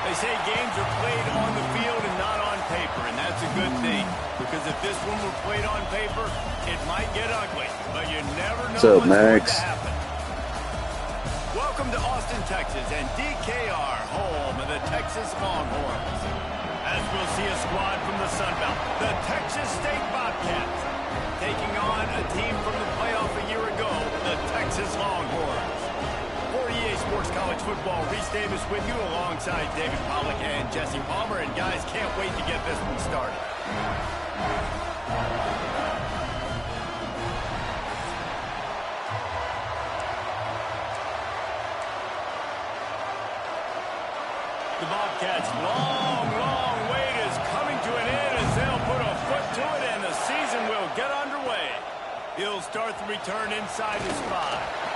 They say games are played on the field and not on paper, and that's a good thing. Because if this one were played on paper, it might get ugly. But you never know what's going to happen. Welcome to Austin, Texas, and DKR, home of the Texas Longhorns. As we'll see a squad from the Sun Belt, the Texas State Bobcats, taking on a team from the playoff a year ago, the Texas Longhorns. For EA Sports College Football, Reese Davis with you alongside David Pollack and Jesse Palmer. And guys, can't wait to get this one started. The Bobcats' long wait is coming to an end as they'll put a foot to it and the season will get underway. He'll start the return inside his 5.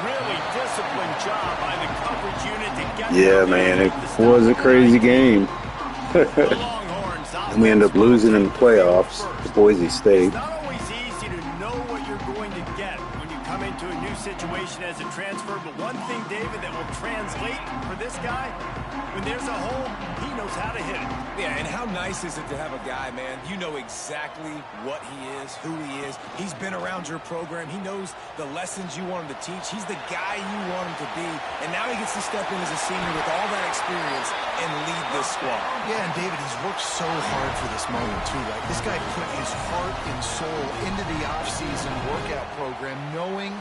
Really disciplined job by the coverage unit to get. Yeah, man, it was a crazy game. And we end up losing in the playoffs to Boise State. It's not always easy to know what you're going to get when you come into a new situation as a transfer, but one thing, David, that will translate for this guy, when there's a hole, he knows how to hit it. Yeah, and how nice is it to have a guy, man, you know exactly what he is, who he is. He's been around your program. He knows the lessons you want him to teach. He's the guy you want him to be. And now he gets to step in as a senior with all that experience and lead this squad. Yeah, and David, he's worked so hard for this moment, too, right? This guy put his heart and soul into the offseason workout program, knowing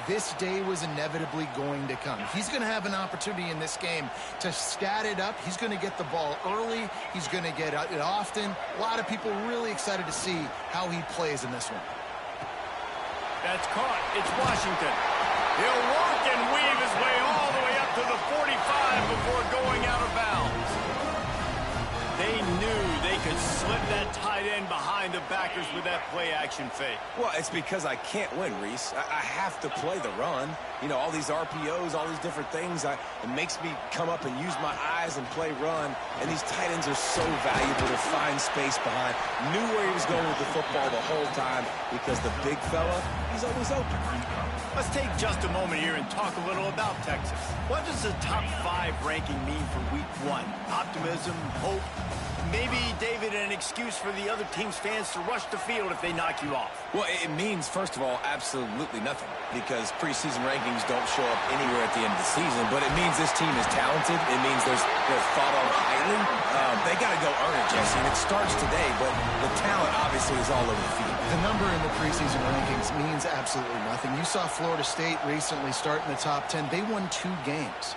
this day was inevitably going to come. He's going to have an opportunity in this game to stat it up. He's going to get the ball early. He's going to get it often. A lot of people really excited to see how he plays in this one. That's caught. It's Washington. He'll work and weave his way all the way up to the 45 before going out of bounds. They knew they could slip that tight end behind the backers with that play-action fake. Well, it's because I can't win, Reese. I have to play the run. You know, all these RPOs, all these different things, it makes me come up and use my eyes and play run. And these tight ends are so valuable to find space behind. Knew where he was going with the football the whole time because the big fella, he's always open. Let's take just a moment here and talk a little about Texas. What does the top 5 ranking mean for week 1? Optimism, hope, maybe, David, an excuse for the other team's fans to rush the field if they knock you off? Well, it means, first of all, absolutely nothing because preseason rankings don't show up anywhere at the end of the season, but it means this team is talented. It means they're thought of highly. They got to go earn it, Jesse, and it starts today, but the talent obviously is all over the field. The number in the preseason rankings means absolutely nothing. You saw Florida State recently start in the top 10. They won 2 games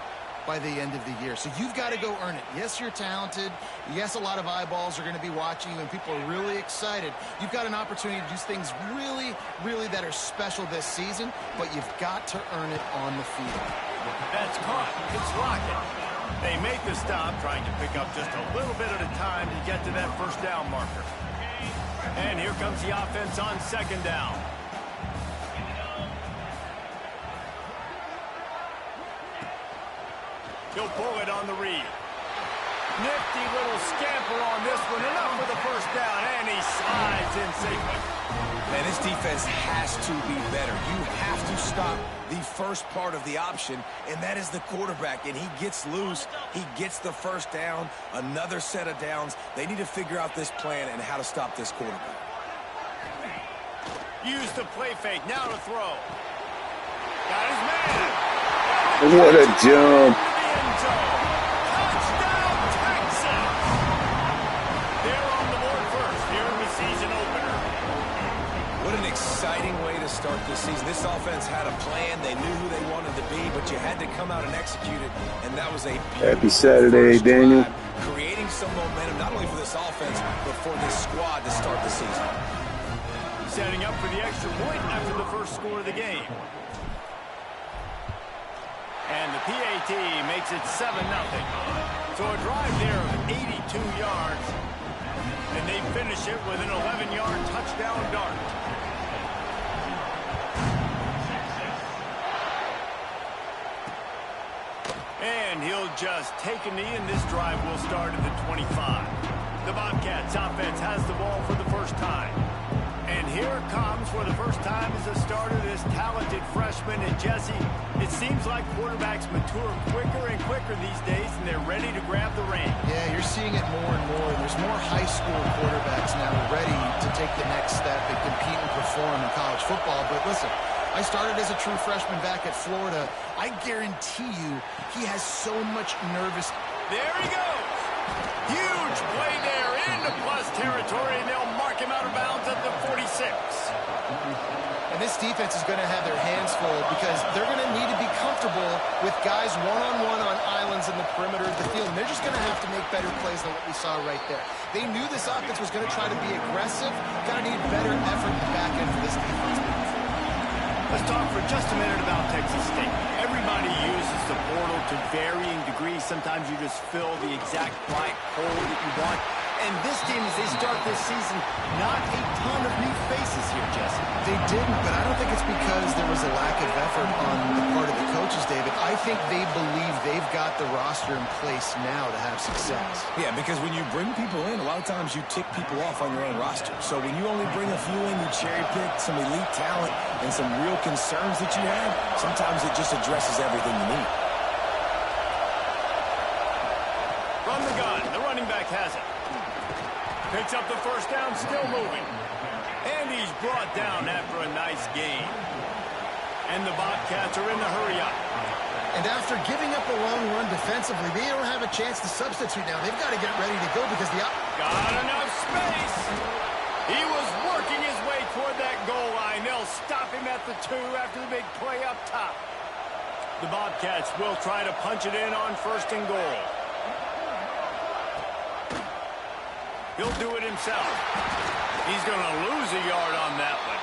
by the end of the year. So you've got to go earn it. Yes, you're talented. Yes, a lot of eyeballs are going to be watching you, and people are really excited. You've got an opportunity to do things really that are special this season, but you've got to earn it on the field. That's caught. It's Lockett. They make the stop, trying to pick up just a little bit at a time to get to that first down marker. And here comes the offense on second down. He'll pull it on the read. Nifty little scamper on this one. Enough for the first down, and he slides in safely. Man, this defense has to be better. You have to stop the first part of the option, and that is the quarterback. And he gets loose. He gets the first down, another set of downs. They need to figure out this plan and how to stop this quarterback. Use the play fake. Now to throw. Got his man. What a jump. Touchdown, Texas. They're on the board first here in the season opener. What an exciting way to start this season. This offense had a plan. They knew who they wanted to be, but you had to come out and execute it, and that was a Happy Saturday, Daniel. drive, creating some momentum, not only for this offense, but for this squad to start the season. Setting up for the extra point after the first score of the game. And the PAT makes it 7-0. So a drive there of 82 yards. And they finish it with an 11-yard touchdown dart. And he'll just take a knee, and this drive will start at the 25. The Bobcats offense has the ball for the first time. And here it comes for the first time as a starter, this talented freshman. And Jesse, it seems like quarterbacks mature quicker and quicker these days, and they're ready to grab the reins. Yeah, you're seeing it more and more. There's more high school quarterbacks now ready to take the next step and compete and perform in college football. But listen, I started as a true freshman back at Florida. I guarantee you he has so much nervous. There he goes. Huge play there into plus territory, and they'll mark him out of bounds at the 46. And this defense is going to have their hands full because they're going to need to be comfortable with guys one-on-one on islands in the perimeter of the field. And they're just going to have to make better plays than what we saw right there. They knew this offense was going to try to be aggressive. Got to need better effort in the back end for this defense. Let's talk for just a minute about Texas State. Everybody uses the portal to varying degrees. Sometimes you just fill the exact blank hole that you want. And this team, as they start this season, not a ton of new faces here, Jesse. They didn't, but I don't think it's because there was a lack of effort on the part of the coaches, David. I think they believe they've got the roster in place now to have success. Yeah, because when you bring people in, a lot of times you tick people off on your own roster. So when you only bring a few in, you cherry pick some elite talent and some real concerns that you have, sometimes it just addresses everything you need. From the gun, the running back has it. Picks up the first down, still moving. And he's brought down after a nice gain. And the Bobcats are in the hurry up. And after giving up a long run defensively, they don't have a chance to substitute now. They've got to get ready to go because the... Got enough space. He was working his way toward that goal line. They'll stop him at the 2 after the big play up top. The Bobcats will try to punch it in on 1st and goal. He'll do it himself. He's going to lose a yard on that one.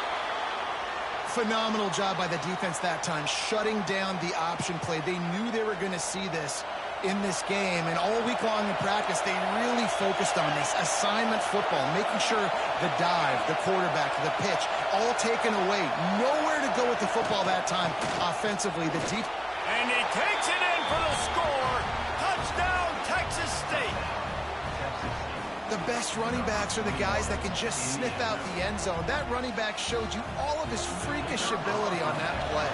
Phenomenal job by the defense that time, shutting down the option play. They knew they were going to see this in this game, and all week long in practice, they really focused on this assignment football, making sure the dive, the quarterback, the pitch, all taken away. Nowhere to go with the football that time offensively. The deep. And he takes it in for the score. Touchdown, Texas State. The best running backs are the guys that can just sniff out the end zone. That running back showed you all of his freakish ability on that play.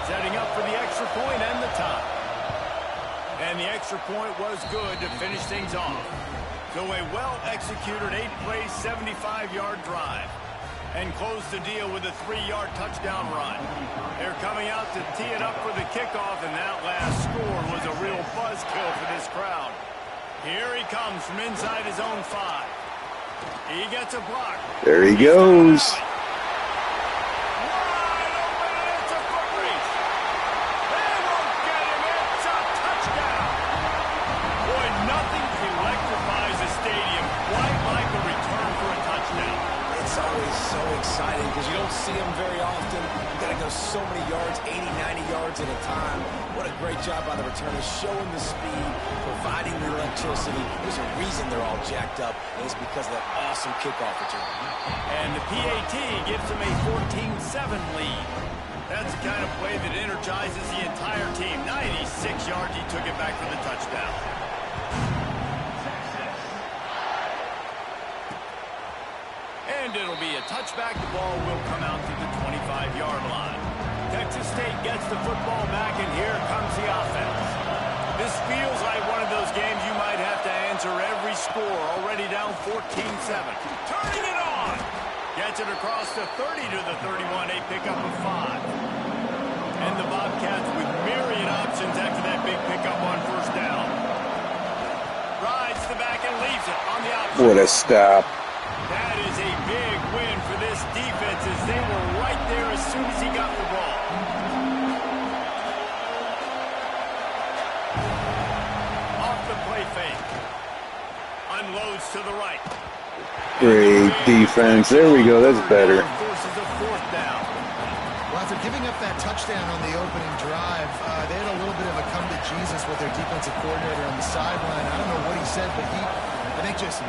Setting up for the extra point and the tie. And the extra point was good to finish things off. So a well-executed 8-play, 75-yard drive. And close the deal with a 3-yard touchdown run. They're coming out to tee it up for the kickoff, and that last score was a real buzzkill for this crowd. Here he comes from inside his own 5. He gets a block. There he goes. Wide open, and it's a foot race. They won't get him. It's a touchdown. Boy, nothing electrifies a stadium quite like a return for a touchdown. It's always so exciting because you don't see them very often. You got to go so many yards, 80, 90 yards at a time. What a great job by the returners, showing the speed, providing the electricity. There's a reason they're all jacked up, and it's because of that awesome kickoff return. And the PAT gives them a 14-7 lead. That's the kind of play that energizes the entire team. 96 yards, he took it back for the touchdown. And it'll be a touchback. The ball will come out to the 25-yard line. Texas State gets the football back, and here comes the offense. This feels like one of those games you might have to answer every score. Already down 14-7. Turning it on. Gets it across the 30 to the 31. A pickup of 5. And the Bobcats with myriad options after that big pickup on 1st down. Rides the back and leaves it on the option. What a stop. That is a big win for this defense as they were right there as soon as he got the ball. Off the play fake. Unloads to the right. Great defense. There we go. That's better. Forces a 4th down. Well, after giving up that touchdown on the opening drive, they had a little bit of a come to Jesus with their defensive coordinator on the sideline. I don't know what he said, but I think just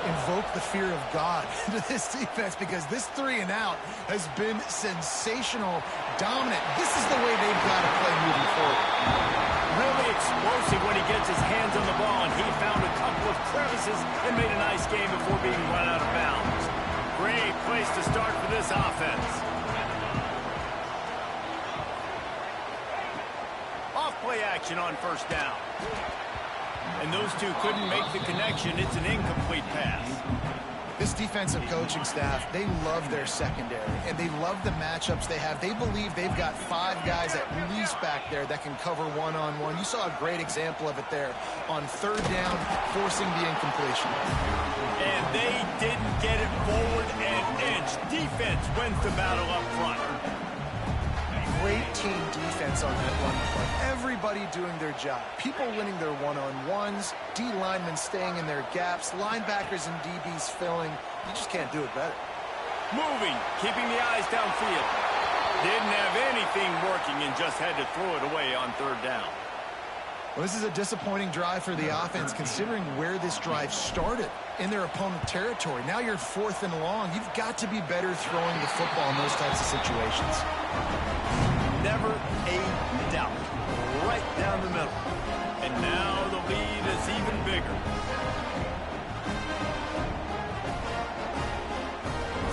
invoke the fear of God into this defense because this 3-and-out has been sensational, dominant. This is the way they've got to play moving forward. Really explosive when he gets his hands on the ball, and he found a couple of crevices and made a nice game before being run out of bounds. Great place to start for this offense. Off-play action on first down. And those two couldn't make the connection. It's an incomplete pass. This defensive coaching staff, they love their secondary, and they love the matchups they have. They believe they've got 5 guys at least back there that can cover one-on-one. You saw a great example of it there on third down, forcing the incompletion. And they didn't get it forward an inch. Defense wins the battle up front. Great team defense on that run play. Everybody doing their job. People winning their one-on-ones, D linemen staying in their gaps, linebackers and DBs filling. You just can't do it better. Moving, keeping the eyes downfield. Didn't have anything working and just had to throw it away on third down. Well, this is a disappointing drive for the offense, considering where this drive started in their opponent territory. Now you're 4th and long. You've got to be better throwing the football in those types of situations. Never a doubt. Right down the middle. And now the lead is even bigger.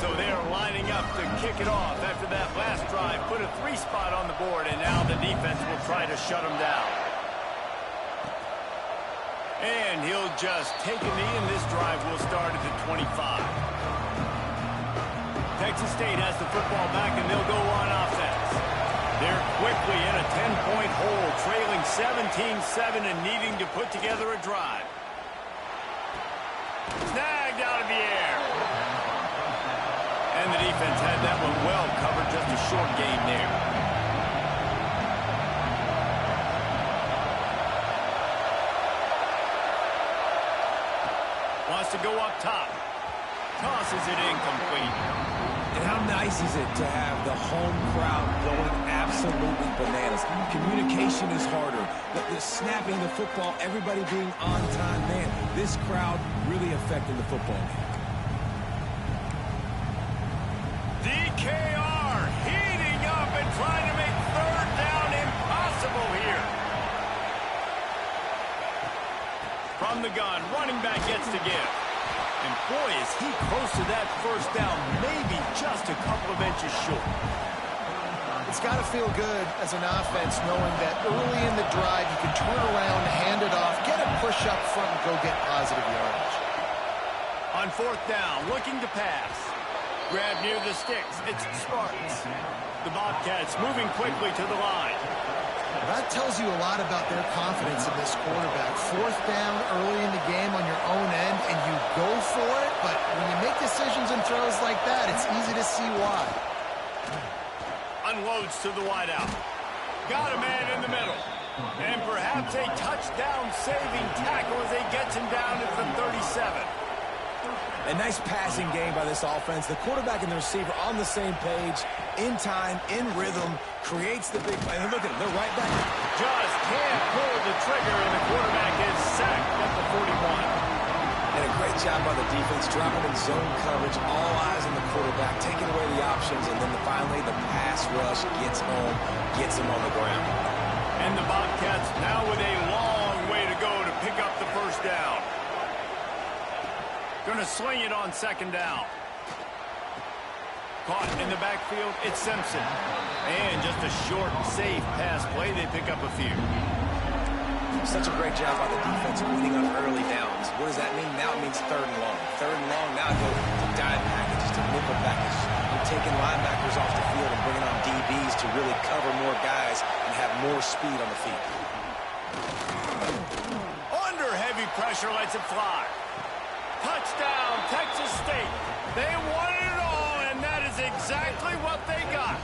So they are lining up to kick it off after that last drive. Put a 3 spot on the board, and now the defense will try to shut them down. And he'll just take a knee, and this drive will start at the 25. Texas State has the football back, and they'll go on offense. They're quickly in a 10-point hole, trailing 17-7 and needing to put together a drive. Snagged out of the air. And the defense had that one well covered, just a short gain there. Wants to go up top. Tosses it incomplete. And how nice is it to have the home crowd going absolutely bananas? Communication is harder. The snapping the football, everybody being on time. Man, this crowd really affecting the football game. DKR heating up and trying to make third down impossible here. From the gun, running back gets to give. And boy, is he close to that first down, maybe just a couple of inches short. It's got to feel good as an offense knowing that early in the drive you can turn around, hand it off, get a push up front, and go get positive yardage. On fourth down, looking to pass. Grab near the sticks. It's the Spartans. The Bobcats moving quickly to the line. That tells you a lot about their confidence in this quarterback. Fourth down early in the game on your own end, and you go for it, but when you make decisions and throws like that, it's easy to see why. Unloads to the wideout. Got a man in the middle. And perhaps a touchdown-saving tackle as he gets him down at the 37. A nice passing game by this offense. The quarterback and the receiver on the same page, in time, in rhythm, creates the big play. And look at them, they're right back. Just can't pull the trigger, and the quarterback is sacked at the 41. And a great job by the defense, dropping in zone coverage, all eyes on the quarterback, taking away the options, and then finally the pass rush gets home, gets him on the ground. And the Bobcats now with a long way to go to pick up the first down. Gonna swing it on second down. Caught in the backfield, it's Simpson. And just a short, safe pass play, they pick up a few. Such a great job by the defense winning on early downs. What does that mean? Now it means third and long. Third and long, now go to dime packages, to nickel package. You're taking linebackers off the field and bringing on DBs to really cover more guys and have more speed on the field. Under heavy pressure, lets it fly. Touchdown, Texas State. They wanted it all, and that is exactly what they got.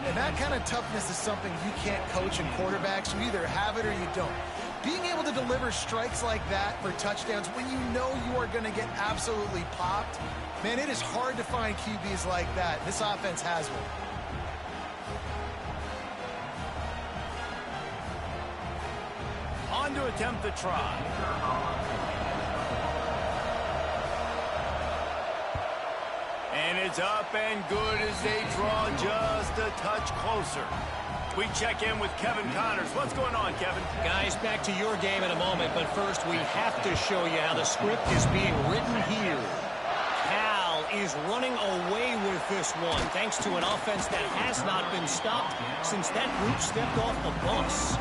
And that kind of toughness is something you can't coach in quarterbacks. You either have it or you don't. Being able to deliver strikes like that for touchdowns when you know you are going to get absolutely popped, man, it is hard to find QBs like that. This offense has one. On to attempt the try. And it's up and good as they draw just a touch closer. We check in with Kevin Connors. What's going on, Kevin? Guys, back to your game in a moment, but first we have to show you how the script is being written here. is running away with this one, thanks to an offense that has not been stopped since that group stepped off the bus.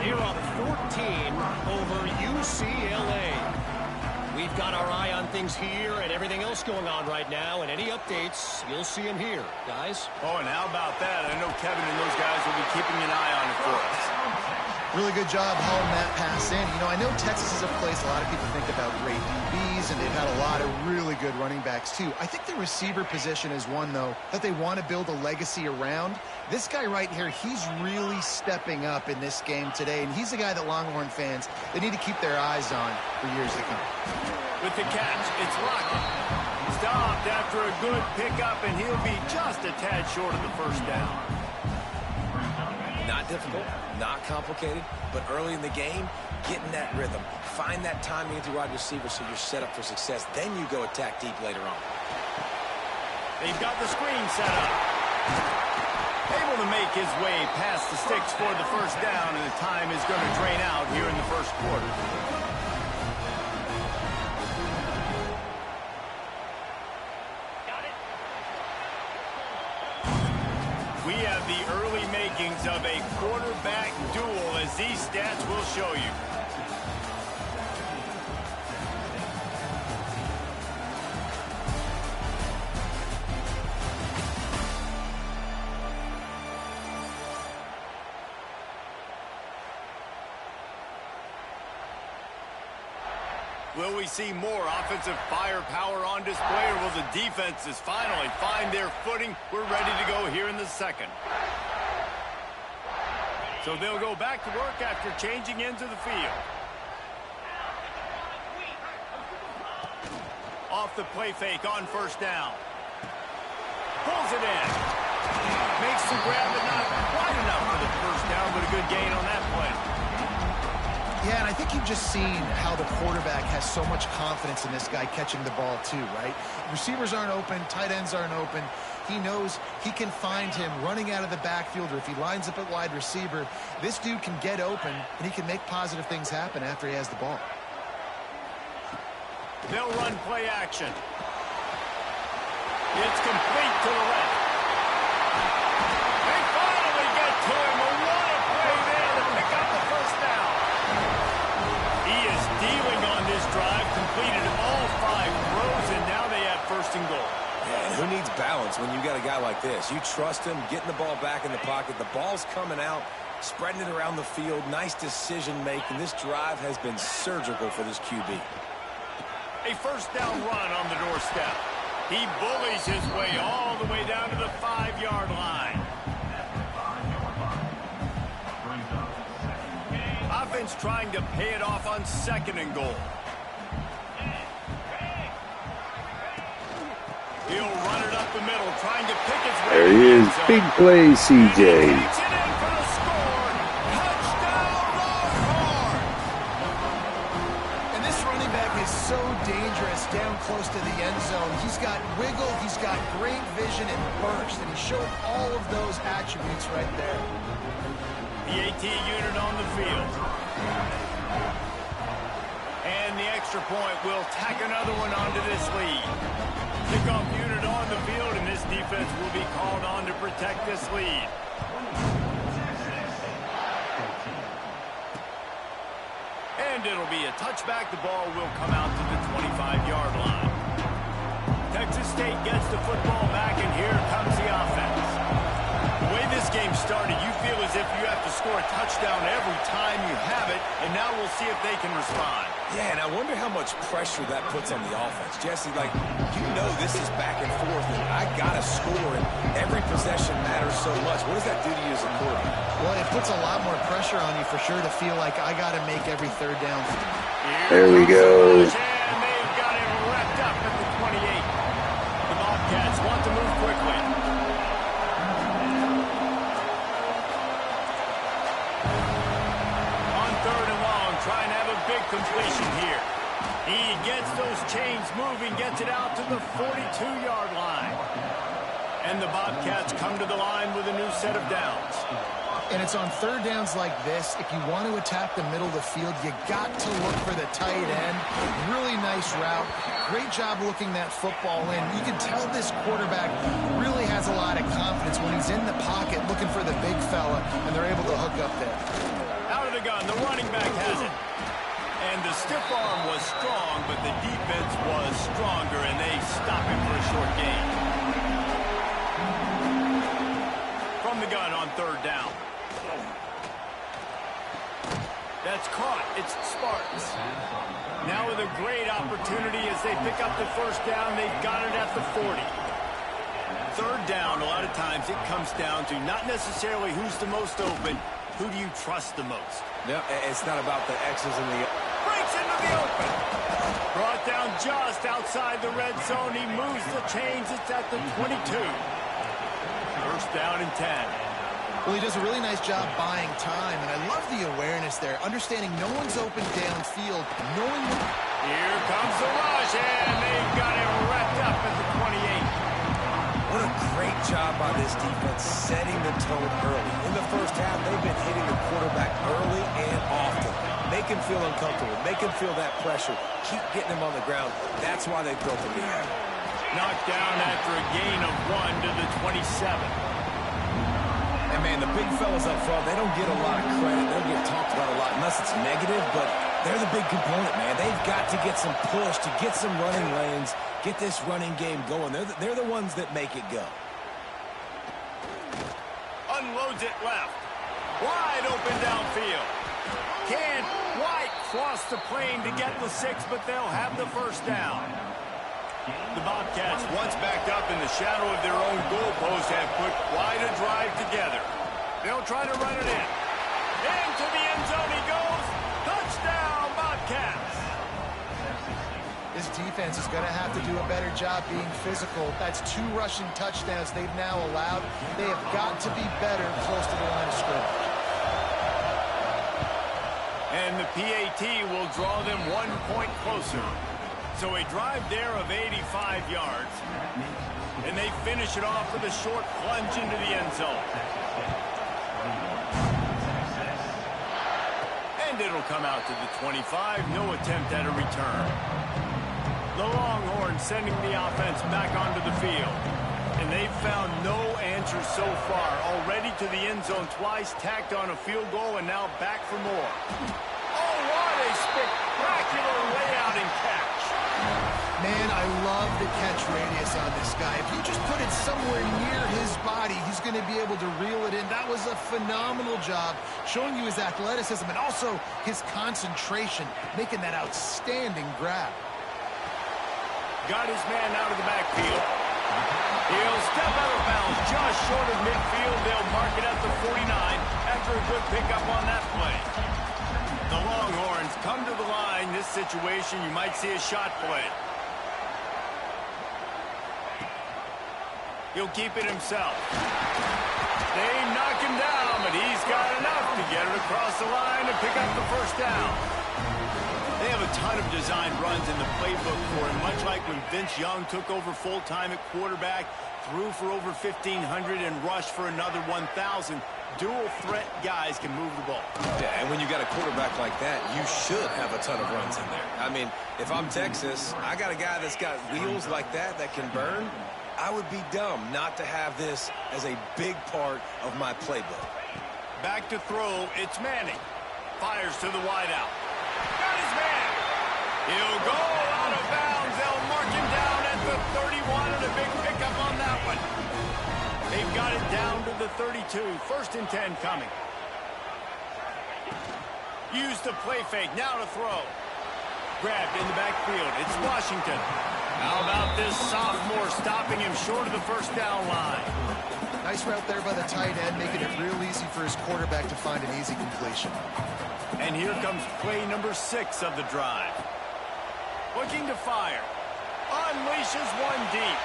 They're up 14 over UCLA. We've got our eye on things here and everything else going on right now, and any updates, you'll see them here, guys. Oh, and how about that? I know Kevin and those guys will be keeping an eye on it for us. Really good job hauling that pass in. You know, I know Texas is a place a lot of people think about great DBs, and they've had a lot of really good running backs, too. I think the receiver position is one, though, that they want to build a legacy around. This guy right here, he's really stepping up in this game today, and he's the guy that Longhorn fans, they need to keep their eyes on for years to come. With the catch, it's Lockett. Stopped after a good pickup, and he'll be just a tad short of the first down. Not difficult, not complicated, but early in the game, get in that rhythm. Find that timing with your wide receiver so you're set up for success. Then you go attack deep later on. They've got the screen set up. Able to make his way past the sticks for the first down, and the time is going to drain out here in the first quarter. We have the early makings of a quarterback duel, as these stats will show you. Will we see more offensive firepower on display, or will the defenses finally find their footing? We're ready to go here in the second. So they'll go back to work after changing into the field. Off the play fake on first down. Pulls it in. Makes the grab, but not quite enough for the first down, but a good gain on that play. Yeah, and I think you've just seen how the quarterback has so much confidence in this guy catching the ball too, right? Receivers aren't open, tight ends aren't open. He knows he can find him running out of the backfield, or if he lines up at wide receiver, this dude can get open, and he can make positive things happen after he has the ball. They'll run play action. It's complete to the left. They finally get to him. What a play there to pick up the first down. He is dealing on this drive, completed all 5 throws, and now they have first and goal. Yeah, and who needs balance when you got a guy like this? You trust him, getting the ball back in the pocket. The ball's coming out, spreading it around the field. Nice decision-making. This drive has been surgical for this QB. A first down run on the doorstep. He bullies his way all the way down to the 5-yard line. Offense trying to pay it off on second and goal. He'll run it up the middle, trying to pick his way. There he is. Big play, CJ. And this running back is so dangerous down close to the end zone. He's got wiggle, he's got great vision and burst, and he showed all of those attributes right there. The AT unit on the field. And the extra point will tack another one onto this lead. Kickoff unit on the field, and this defense will be called on to protect this lead. And it'll be a touchback. The ball will come out to the 25-yard line. Texas State gets the football back, and here comes the offense. The way this game started, you feel as if you have to score a touchdown every time you have it, and now we'll see if they can respond. Yeah, and I wonder how much pressure that puts on the offense. Jesse, like, you know this is back and forth, and I got to score, and every possession matters so much. What does that do to you as a quarterback? Well, it puts a lot more pressure on you for sure to feel like I got to make every third down. There we go. And they've got it wrapped up at the 28. The Bobcats want to move quickly. On third and long, trying to have a big completion here. He gets those chains moving, gets it out to the 42-yard line. And the Bobcats come to the line with a new set of downs. And it's on third downs like this. If you want to attack the middle of the field, you got to look for the tight end. Really nice route. Great job looking that football in. You can tell this quarterback really has a lot of confidence when he's in the pocket looking for the big fella, and they're able to hook up there. Out of the gun, the running back has it. And the stiff arm was strong, but the defense was stronger, and they stop him for a short gain. From the gun on third down. That's caught. It's Spartans. Now with a great opportunity as they pick up the first down. They've got it at the 40. Third down, a lot of times it comes down to not necessarily who's the most open. Who do you trust the most? Yeah, it's not about the X's and the... Breaks into the open. Brought down just outside the red zone. He moves the chains. It's at the 22. First down and 10. Well, he does a really nice job buying time, and I love the awareness there, understanding no one's open downfield, knowing... Here comes the rush, and they've got him wrapped up at the 28. What a great job by this defense setting the tone early. In the first half, they've been hitting the quarterback early and often. Make him feel uncomfortable. Make him feel that pressure. Keep getting him on the ground. That's why they built the lead. Knocked down after a gain of 1 to the 27. And, man, the big fellas up front, they don't get a lot of credit. They don't get talked about a lot unless it's negative, but they're the big component, man. They've got to get some push, to get some running lanes, get this running game going. They're the ones that make it go. Unloads it left. Wide open downfield. Can White cross the plane to get the 6, but they'll have the first down. The Bobcats, once backed up in the shadow of their own goalpost, have put quite a drive together. They'll try to run it in. Into the end zone he goes. Touchdown, Bobcats. This defense is going to have to do a better job being physical. That's 2 rushing touchdowns they've now allowed. They have got to be better close to the line of scrimmage. And the PAT will draw them 1 point closer. So a drive there of 85 yards. And they finish it off with a short plunge into the end zone. And it'll come out to the 25. No attempt at a return. The Longhorns sending the offense back onto the field. And they've found no answer so far. Already to the end zone twice, tacked on a field goal, and now back for more. Oh, what a spectacular layout and catch. Man, I love the catch radius on this guy. If you just put it somewhere near his body, he's going to be able to reel it in. That was a phenomenal job, showing you his athleticism and also his concentration, making that outstanding grab. Got his man out of the backfield. He'll step out of bounds just short of midfield. They'll mark it at the 49 after a good pickup on that play. The Longhorns come to the line. This situation, you might see a shot play. He'll keep it himself. They knock him down, but he's got enough to get it across the line and pick up the first down. They have a ton of designed runs in the playbook for him, much like when Vince Young took over full-time at quarterback, threw for over 1,500 and rushed for another 1,000. Dual-threat guys can move the ball. Yeah, and when you got a quarterback like that, you should have a ton of runs in there. I mean, if I'm Texas, I got a guy that's got wheels like that can burn. I would be dumb not to have this as a big part of my playbook. Back to throw, it's Manning. Fires to the wideout. Got his man. He'll go out of bounds. They'll mark him down at the 31 and a big pickup on that one. They've got it down to the 32. First and 10 coming. Use the play fake. Now to throw. Grabbed in the backfield. It's Washington. How about this sophomore stopping him short of the first down line? Nice route there by the tight end, making it real easy for his quarterback to find an easy completion. And here comes play number 6 of the drive. Looking to fire. Unleashes one deep.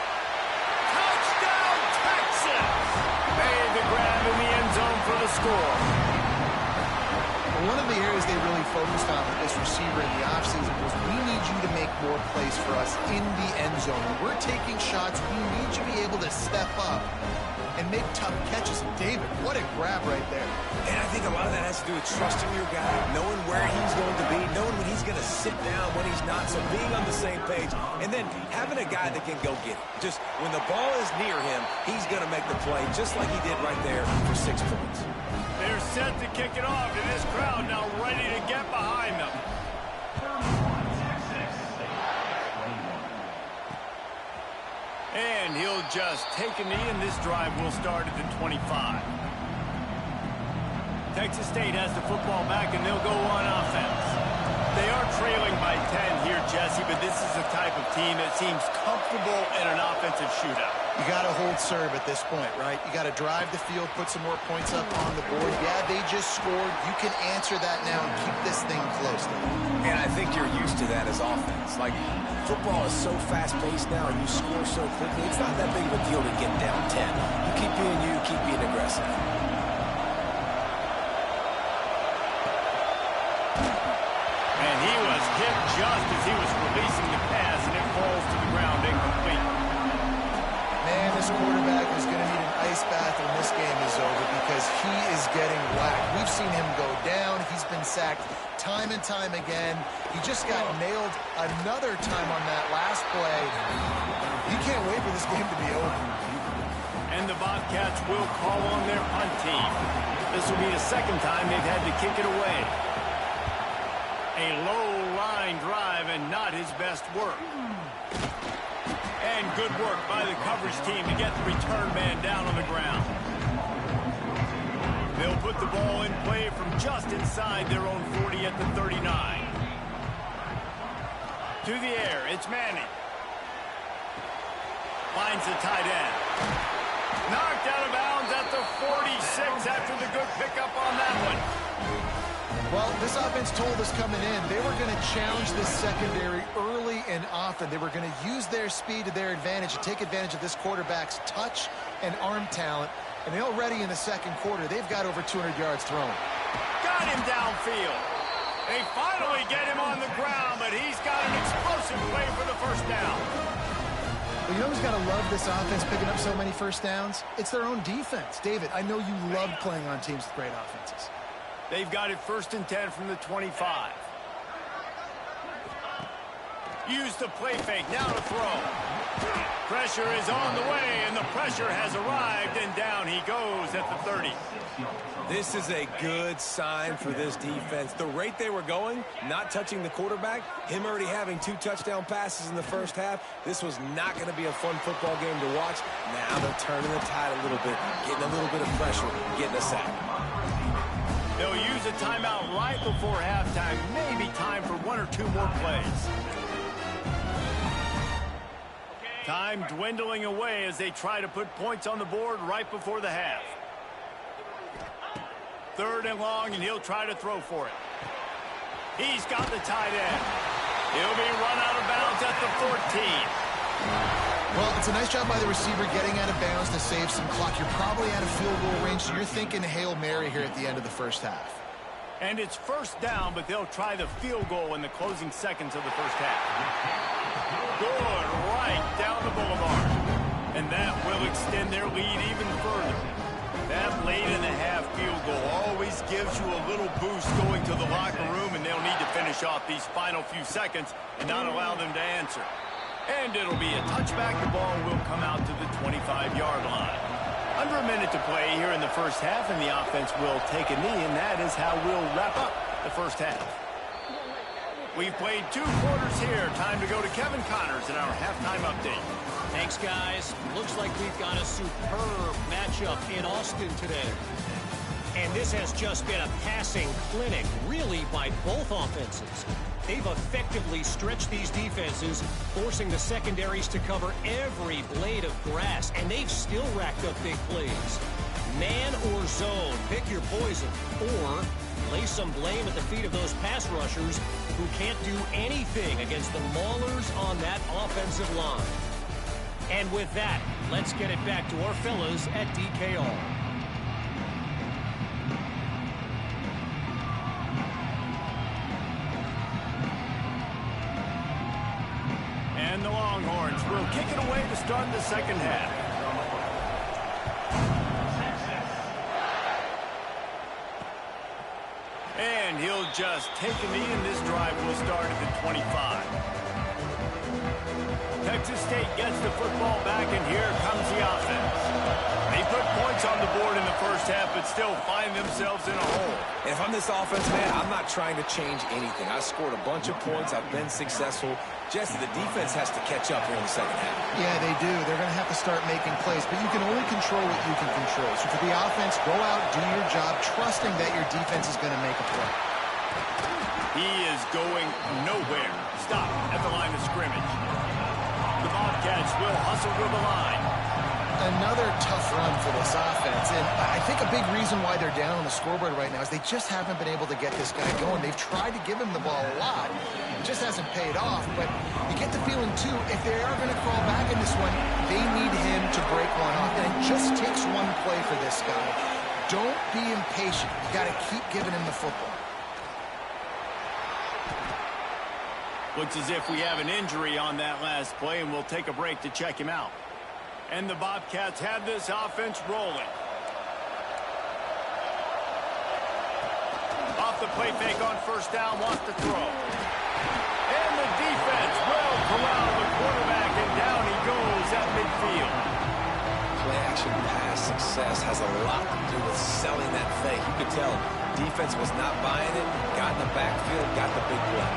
Touchdown, Texas! Made the grab in the end zone for the score. One of the areas they really focused on with this receiver in the offseason was we need you to make make more plays for us in the end zone. When we're taking shots, we need you to be able to step up and make tough catches. David, what a grab right there. And I think a lot of that has to do with trusting your guy, knowing where he's going to be, knowing when he's going to sit down, when he's not, so being on the same page, and then having a guy that can go get it. Just when the ball is near him, he's going to make the play, just like he did right there for 6 points. They're set to kick it off, and this crowd now ready to get behind them. And he'll just take a knee, and this drive will start at the 25. Texas State has the football back, and they'll go on offense. They are trailing by 10 here, Jesse, but this is the type of team that seems comfortable in an offensive shootout. You got to hold serve at this point, right? You got to drive the field, put some more points up on the board. Yeah, they just scored. You can answer that now and keep this thing close. And I think you're used to that as offense. Like, football is so fast-paced now, and you score so quickly. It's not that big of a deal to get down 10. You keep being you, keep being aggressive. And he was hit just as he was releasing the pass, and it falls to the ground incomplete. Man, this quarterback is going to need an ice bath when this game is over because he is getting whacked. We've seen him go down. He's been sacked time and time again. He just got nailed another time on that last play. You can't wait for this game to be over. And the Bobcats will call on their punt team. This will be the second time they've had to kick it away. A low-line drive and not his best work. And good work by the coverage team to get the return man down on the ground. They'll put the ball in play from just inside their own 40 at the 39. To the air, it's Manning. Finds the tight end. Knocked out of bounds at the 46 after the good pickup on that one. Well, this offense told us coming in they were going to challenge this secondary early and often. They were going to use their speed to their advantage and take advantage of this quarterback's touch and arm talent. And already in the second quarter, they've got over 200 yards thrown. Got him downfield. They finally get him on the ground, but he's got an explosive play for the first down. Well, you know who's got to love this offense picking up so many first downs? It's their own defense. David, I know you love playing on teams with great offenses. They've got it 1st and 10 from the 25. Use the play fake, now to throw. Pressure is on the way, and the pressure has arrived, and down he goes at the 30. This is a good sign for this defense. The rate they were going, not touching the quarterback, him already having 2 touchdown passes in the first half, this was not going to be a fun football game to watch. Now they're turning the tide a little bit, getting a little bit of pressure, getting a sack. They'll use a timeout right before halftime, maybe time for 1 or 2 more plays. Time dwindling away as they try to put points on the board right before the half. 3rd and long, and he'll try to throw for it. He's got the tight end. He'll be run out of bounds at the 14. Well, it's a nice job by the receiver getting out of bounds to save some clock. You're probably out of field goal range, so you're thinking Hail Mary here at the end of the first half. And it's 1st down, but they'll try the field goal in the closing seconds of the first half. Good, right down the boulevard. And that will extend their lead even further. That late-in-the-half field goal always gives you a little boost going to the locker room, and they'll need to finish off these final few seconds and not allow them to answer. And it'll be a touchback. The ball will come out to the 25-yard line. Under a minute to play here in the first half, and the offense will take a knee, and that is how we'll wrap up the first half. We've played 2 quarters here. Time to go to Kevin Connors in our halftime update. Thanks, guys. Looks like we've got a superb matchup in Austin today. And this has just been a passing clinic, really, by both offenses. They've effectively stretched these defenses, forcing the secondaries to cover every blade of grass, and they've still racked up big plays. Man or zone, pick your poison, or lay some blame at the feet of those pass rushers who can't do anything against the maulers on that offensive line. And with that, let's get it back to our fellas at DKR. And the Longhorns will kick it away to start the second half. And he'll just take a knee, and this drive will start at the 25. Texas State gets the football back, and here comes the offense. They put points on the board in the first half, but still find themselves in a hole. And if I'm this offense, man, I'm not trying to change anything. I scored a bunch of points. I've been successful. Jesse, the defense has to catch up here in the second half. Yeah, they do. They're going to have to start making plays, but you can only control what you can control. So for the offense, go out, do your job, trusting that your defense is going to make a play. He is going nowhere. Stop at the line of scrimmage. The Bobcats will hustle to the line. Another tough run for this offense, and I think a big reason why they're down on the scoreboard right now is they just haven't been able to get this guy going. They've tried to give him the ball a lot. It just hasn't paid off, but you get the feeling, too, if they are going to crawl back in this one, they need him to break one off, and it just takes one play for this guy. Don't be impatient. You got to keep giving him the football. Looks as if we have an injury on that last play, and we'll take a break to check him out. And the Bobcats have this offense rolling. Off the play fake on first down, wants to throw. And the defense will corral the quarterback, and down he goes at midfield. Play-action pass success has a lot to do with selling that fake. You could tell defense was not buying it, got in the backfield, got the big play.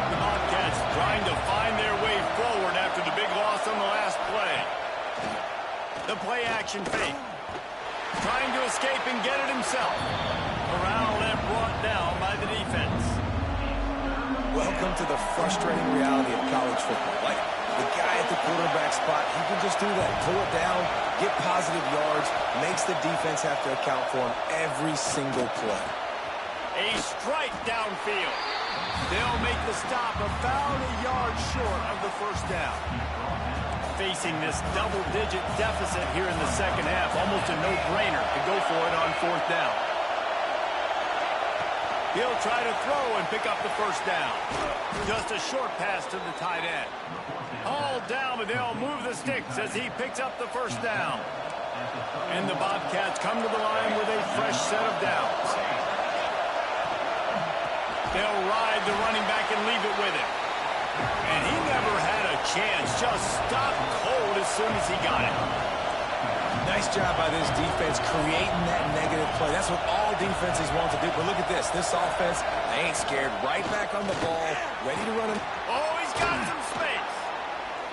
The Bobcats trying to find their way forward after the big loss on the last play. The play-action fake. Trying to escape and get it himself. Corralled and brought down by the defense. Welcome to the frustrating reality of college football. Like, the guy at the quarterback spot, he can just do that. Pull it down, get positive yards, makes the defense have to account for him every single play. A strike downfield. They'll make the stop about a yard short of the first down. Facing this double-digit deficit here in the second half, almost a no-brainer to go for it on fourth down. He'll try to throw and pick up the first down. Just a short pass to the tight end. Hauled down, but they'll move the sticks as he picks up the first down. And the Bobcats come to the line with a fresh set of downs. They'll ride the running back and leave it with him. And he never had a chance, just stopped cold as soon as he got it. Nice job by this defense creating that negative play. That's what all defenses want to do. But look at this. This offense, they ain't scared. Right back on the ball, ready to run him. Oh, he's got some space.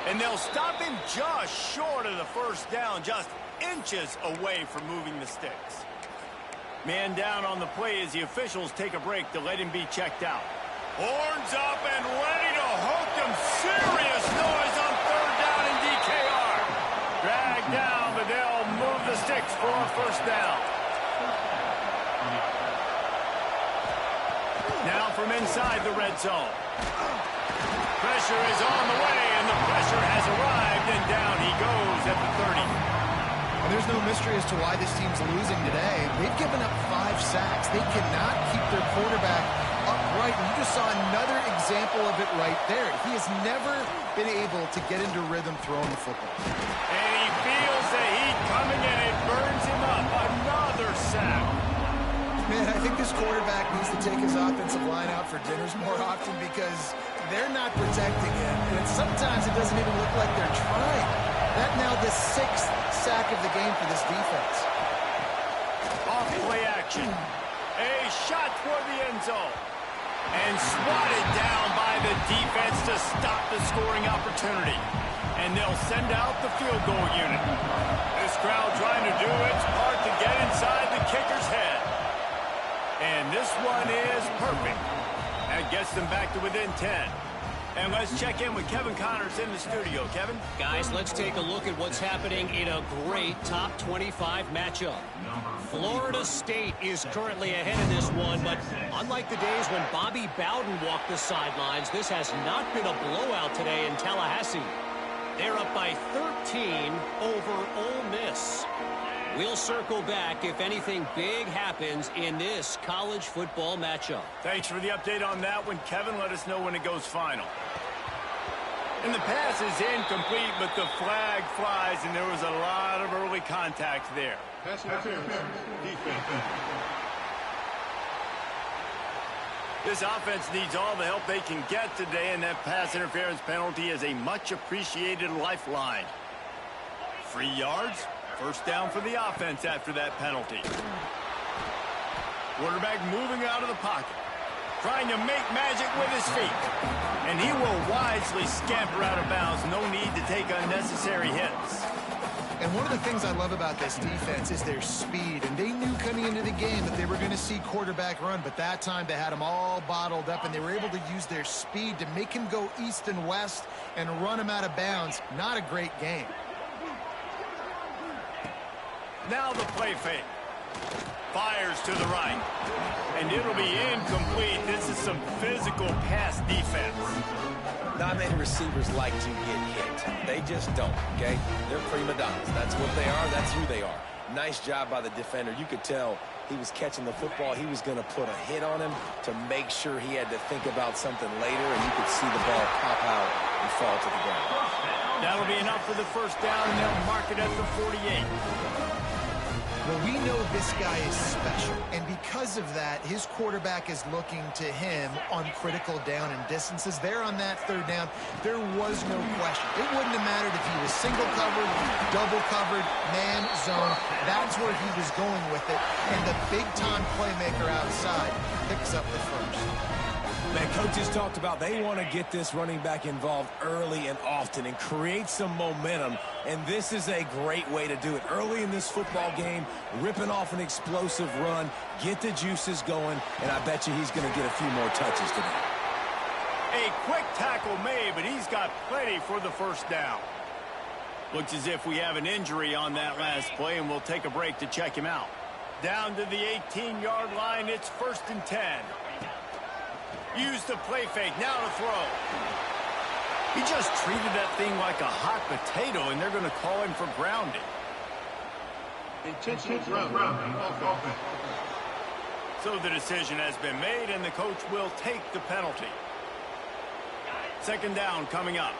And they'll stop him just short of the first down, just inches away from moving the sticks. Man down on the play as the officials take a break to let him be checked out. Horns up and ready to hook him. Serious noise on third down in DKR. Dragged down, but they'll move the sticks for a first down. Now from inside the red zone. Pressure is on the way, and the pressure has arrived, and down he goes at the 30. And there's no mystery as to why this team's losing today. They've given up 5 sacks. They cannot keep their quarterback upright. And you just saw another example of it right there. He has never been able to get into rhythm throwing the football. And he feels the heat coming, and it burns him up. Another sack. Man, I think this quarterback needs to take his offensive line out for dinners more often because they're not protecting him. And sometimes it doesn't even look like they're trying. That now the 6th sack of the game for this defense. Off play action. A shot toward the end zone. And swatted down by the defense to stop the scoring opportunity. And they'll send out the field goal unit. This crowd trying to do its part to get inside the kicker's head. And this one is perfect. That gets them back to within 10. And let's check in with Kevin Connors in the studio. Kevin? Guys, let's take a look at what's happening in a great top 25 matchup. Florida State is currently ahead in this one, but unlike the days when Bobby Bowden walked the sidelines, this has not been a blowout today in Tallahassee. They're up by 13 over Ole Miss. We'll circle back if anything big happens in this college football matchup. Thanks for the update on that one, Kevin. Let us know when it goes final. And the pass is incomplete, but the flag flies, and there was a lot of early contact there. Pass interference. Defense. This offense needs all the help they can get today, and that pass interference penalty is a much-appreciated lifeline. 3 yards, first down for the offense after that penalty. Quarterback moving out of the pocket, trying to make magic with his feet. And he will wisely scamper out of bounds. No need to take unnecessary hits. And one of the things I love about this defense is their speed. And they knew coming into the game that they were going to see quarterback run. But that time they had him all bottled up, and they were able to use their speed to make him go east and west and run him out of bounds. Not a great game. Now the play fake. Fires to the right. And it'll be incomplete. This is some physical pass defense. Not many receivers like to get hit. They just don't, okay? They're prima donnas. That's what they are. That's who they are. Nice job by the defender. You could tell he was catching the football. He was going to put a hit on him to make sure he had to think about something later, and you could see the ball pop out and fall to the ground. That'll be enough for the first down, and they'll mark it at the 48. Well, we know this guy is special, and because of that, his quarterback is looking to him on critical down and distances. There on that third down, there was no question. It wouldn't have mattered if he was single covered, double covered, man, zone. That's where he was going with it, and the big-time playmaker outside picks up the first. Man, coaches talked about they want to get this running back involved early and often and create some momentum, and this is a great way to do it. Early in this football game, ripping off an explosive run, get the juices going, and I bet you he's going to get a few more touches today. A quick tackle made, but he's got plenty for the first down. Looks as if we have an injury on that last play, and we'll take a break to check him out. Down to the 18-yard line, it's 1st and 10. Use the play fake, now to throw. He just treated that thing like a hot potato, and they're going to call him for grounding. Intentional grounding. So the decision has been made, and the coach will take the penalty. 2nd down coming up.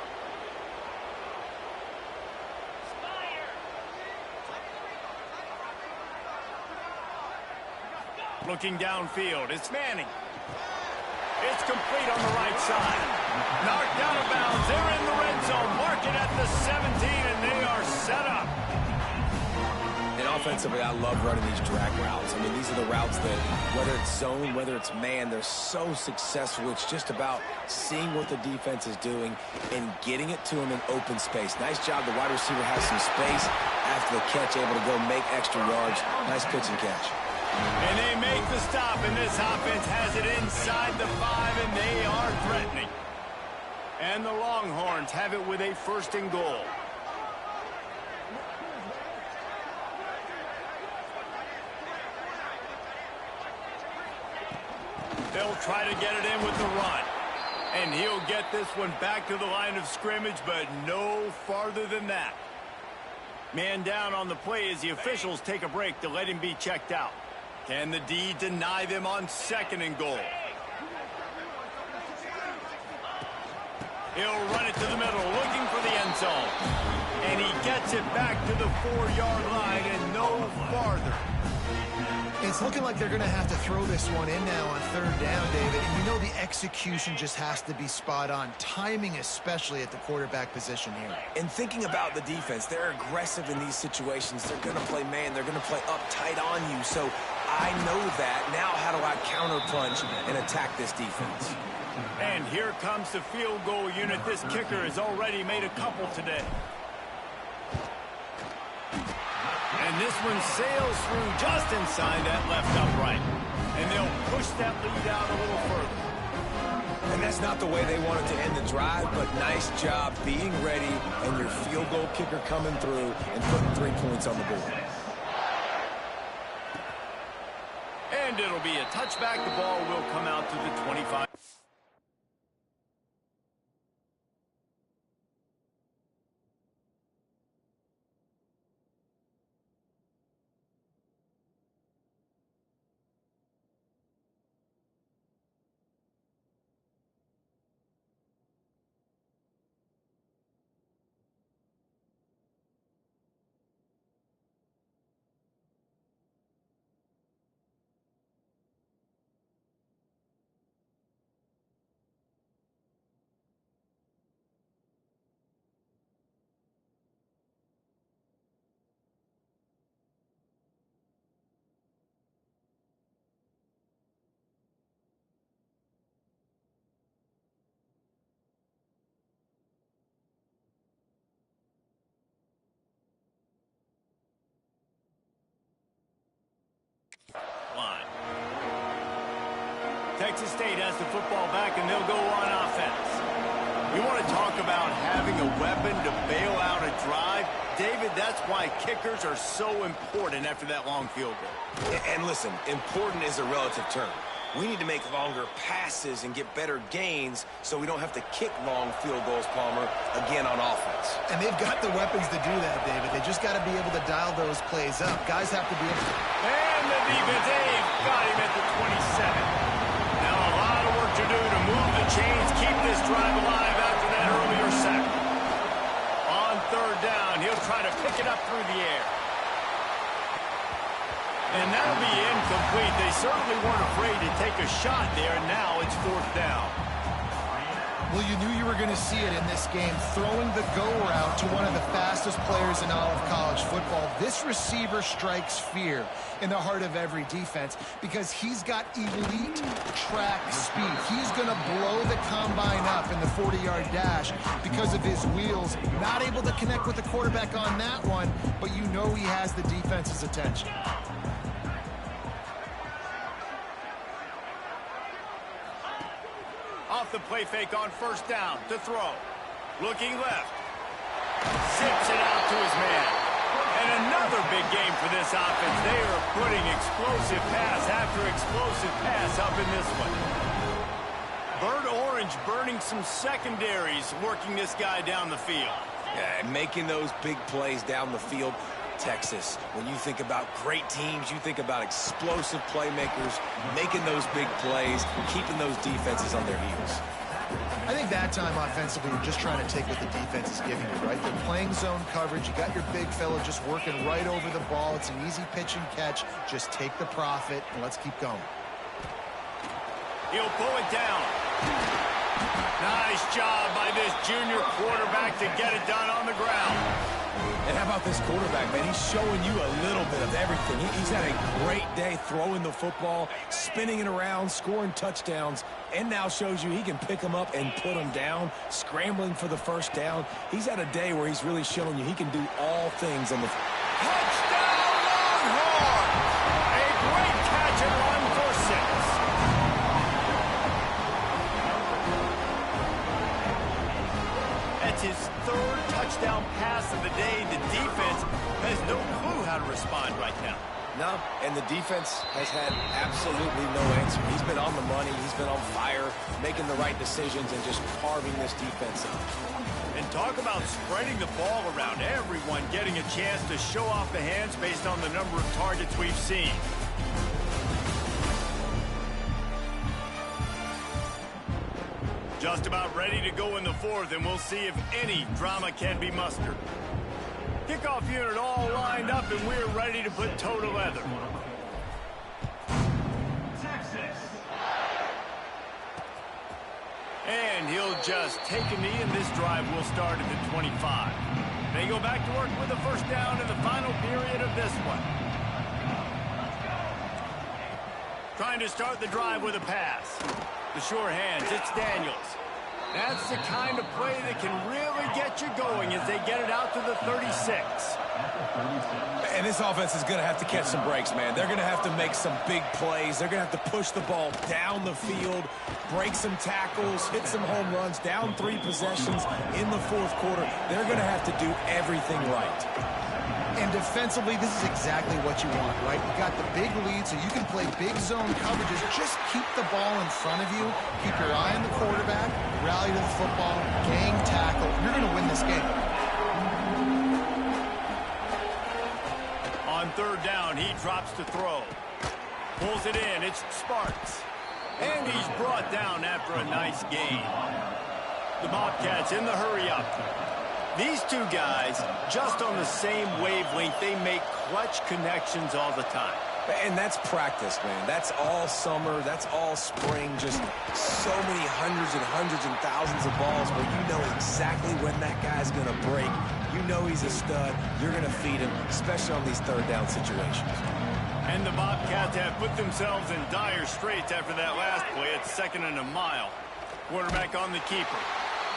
Looking downfield, it's Manning. It's complete on the right side. Knocked out of bounds. They're in the red zone. Mark it at the 17, and they are set up. And offensively, I love running these drag routes. I mean, these are the routes that, whether it's zone, whether it's man, they're so successful. It's just about seeing what the defense is doing and getting it to them in open space. Nice job. The wide receiver has some space after the catch, able to go make extra yards. Nice pitch and catch. And they make the stop, and this offense has it inside the 5, and they are threatening. And the Longhorns have it with a 1st and goal. They'll try to get it in with the run. And he'll get this one back to the line of scrimmage, but no farther than that. Man down on the play as the officials take a break to let him be checked out. Can the D deny them on 2nd and goal? He'll run it to the middle, looking for the end zone. And he gets it back to the 4-yard line and no farther. It's looking like they're going to have to throw this one in now on 3rd down, David. And you know the execution just has to be spot on. Timing especially at the quarterback position here. And thinking about the defense, they're aggressive in these situations. They're going to play man. They're going to play up tight on you. So I know that. Now how do I counterpunch and attack this defense? And here comes the field goal unit. This kicker has already made a couple today. And this one sails through just inside that left upright. And they'll push that lead out a little further. And that's not the way they wanted to end the drive, but nice job being ready and your field goal kicker coming through and putting 3 points on the board. And it'll be a touchback. The ball will come out to the 25. line. Texas State has the football back, and they'll go on offense. You want to talk about having a weapon to bail out a drive? David, that's why kickers are so important after that long field goal. And listen, important is a relative term. We need to make longer passes and get better gains so we don't have to kick long field goals, Palmer, again on offense. And they've got the weapons to do that, David. They just got to be able to dial those plays up. Guys have to be able to... And the defense, they've got him at the 27. Now a lot of work to do to move the chains, keep this drive alive after that earlier sack. On third down, he'll try to pick it up through the air. And that'll be incomplete. They certainly weren't afraid to take a shot there, and now it's fourth down. Well, you knew you were going to see it in this game, throwing the go route to one of the fastest players in all of college football. This receiver strikes fear in the heart of every defense because he's got elite track speed. He's going to blow the combine up in the 40-yard dash because of his wheels. Not able to connect with the quarterback on that one, but you know he has the defense's attention. Off the play fake on first down to throw. Looking left. Zips it out to his man. And another big game for this offense. They are putting explosive pass after explosive pass up in this one. Bird Orange burning some secondaries, working this guy down the field. Yeah, and making those big plays down the field. Texas, when you think about great teams, you think about explosive playmakers, making those big plays, keeping those defenses on their heels. I think that time offensively, you're just trying to take what the defense is giving you, right? They're playing zone coverage. You got your big fella just working right over the ball. It's an easy pitch and catch. Just take the profit, and let's keep going. He'll pull it down. Nice job by this junior quarterback to get it done on the ground. And how about this quarterback, man? He's showing you a little bit of everything. He's had a great day throwing the football, spinning it around, scoring touchdowns, and now shows you he can pick them up and put them down, scrambling for the first down. He's had a day where he's really showing you he can do all things on the... Touchdown, Longhorn! A great catch and run for 6. That's his third touchdown pass of the day. The defense has no clue how to respond right now. No, and the defense has had absolutely no answer. He's been on the money. He's been on fire, making the right decisions and just carving this defense up. And talk about spreading the ball around. Everyone getting a chance to show off the hands based on the number of targets we've seen. Just about ready to go in the fourth, and we'll see if any drama can be mustered. Kickoff unit all lined up, and we're ready to put toe to leather. And he'll just take a knee, and this drive will start at the 25. They go back to work with the first down in the final period of this one. Trying to start the drive with a pass. The sure hands, it's Daniels. That's the kind of play that can really get you going as they get it out to the 36. And this offense is going to have to catch some breaks, man. They're going to have to make some big plays. They're going to have to push the ball down the field, break some tackles, hit some home runs, down 3 possessions in the fourth quarter. They're going to have to do everything right. And defensively, this is exactly what you want, right? You got the big lead, so you can play big zone coverages. Just keep the ball in front of you. Keep your eye on the quarterback. Rally to the football. Gang tackle. You're going to win this game. On third down, he drops to throw. Pulls it in. It's Sparks. And he's brought down after a nice gain. The Bobcats in the hurry-up. These two guys, just on the same wavelength, they make clutch connections all the time. And that's practice, man. That's all summer. That's all spring. Just so many hundreds and thousands of balls where you know exactly when that guy's going to break. You know he's a stud. You're going to feed him, especially on these third down situations. And the Bobcats have put themselves in dire straits after that last play at 2nd and a mile. Quarterback on the keeper.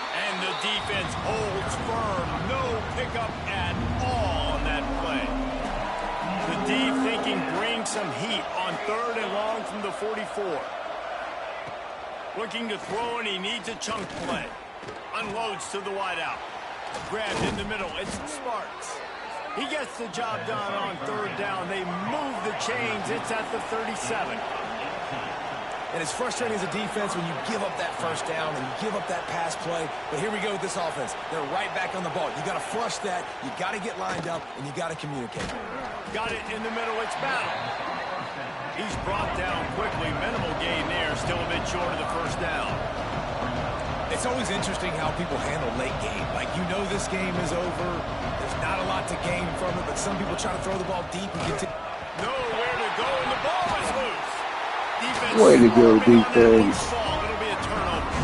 And the defense holds firm. No pickup at all on that play. The D thinking bring some heat on 3rd and long from the 44. Looking to throw, and he needs a chunk play. Unloads to the wideout. Grabbed in the middle. It's Sparks. He gets the job done on 3rd down. They move the chains. It's at the 37. And it's frustrating as a defense when you give up that first down and you give up that pass play. But here we go with this offense. They're right back on the ball. You got to flush that. You got to get lined up, and you got to communicate. Got it in the middle. It's Battle. He's brought down quickly. Minimal gain there. Still a bit short of the first down. It's always interesting how people handle late game. Like, you know this game is over. There's not a lot to gain from it, but some people try to throw the ball deep and get to... Nowhere to go, and the ball is loose. Defense Way to go, defense. It'll be a turnover.